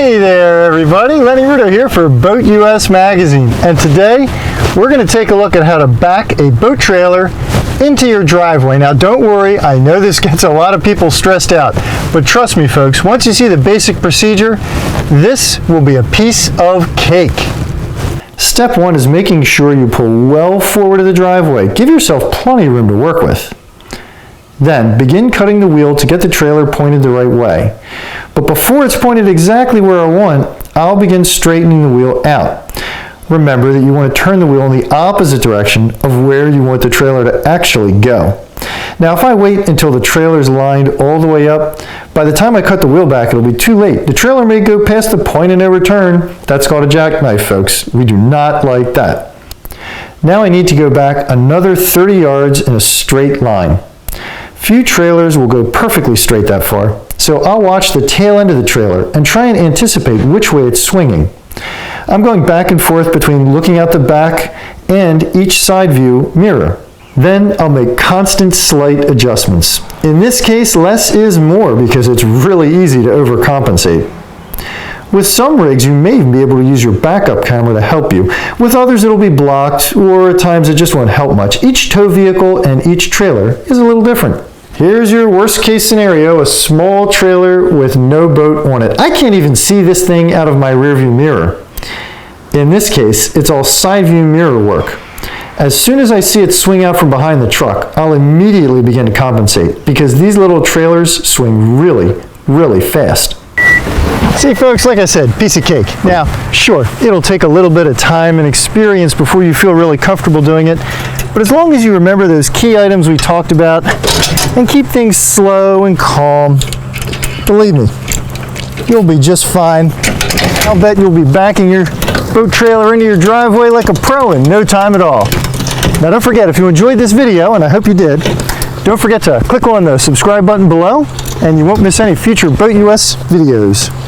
Hey there everybody, Lenny Rudow here for BoatUS Magazine, and today we're going to take a look at how to back a boat trailer into your driveway. Now don't worry, I know this gets a lot of people stressed out, but trust me folks, once you see the basic procedure, this will be a piece of cake. Step one is making sure you pull well forward of the driveway. Give yourself plenty of room to work with. Then begin cutting the wheel to get the trailer pointed the right way. But before it's pointed exactly where I want, I'll begin straightening the wheel out. Remember that you want to turn the wheel in the opposite direction of where you want the trailer to actually go. Now if I wait until the trailer is lined all the way up, by the time I cut the wheel back it'll be too late. The trailer may go past the point of no return. That's called a jackknife, folks. We do not like that. Now I need to go back another 30 yards in a straight line. Few trailers will go perfectly straight that far, so I'll watch the tail end of the trailer and try and anticipate which way it's swinging. I'm going back and forth between looking out the back and each side view mirror. Then I'll make constant slight adjustments. In this case, less is more because it's really easy to overcompensate. With some rigs, you may even be able to use your backup camera to help you. With others, it'll be blocked, or at times it just won't help much. Each tow vehicle and each trailer is a little different. Here's your worst case scenario, a small trailer with no boat on it. I can't even see this thing out of my rearview mirror. In this case, it's all side view mirror work. As soon as I see it swing out from behind the truck, I'll immediately begin to compensate because these little trailers swing really, really fast. See folks, like I said, piece of cake. Now, sure, it'll take a little bit of time and experience before you feel really comfortable doing it, but as long as you remember those key items we talked about and keep things slow and calm, believe me, you'll be just fine. I'll bet you'll be backing your boat trailer into your driveway like a pro in no time at all. Now don't forget, if you enjoyed this video, and I hope you did, don't forget to click on the subscribe button below and you won't miss any future BoatUS videos.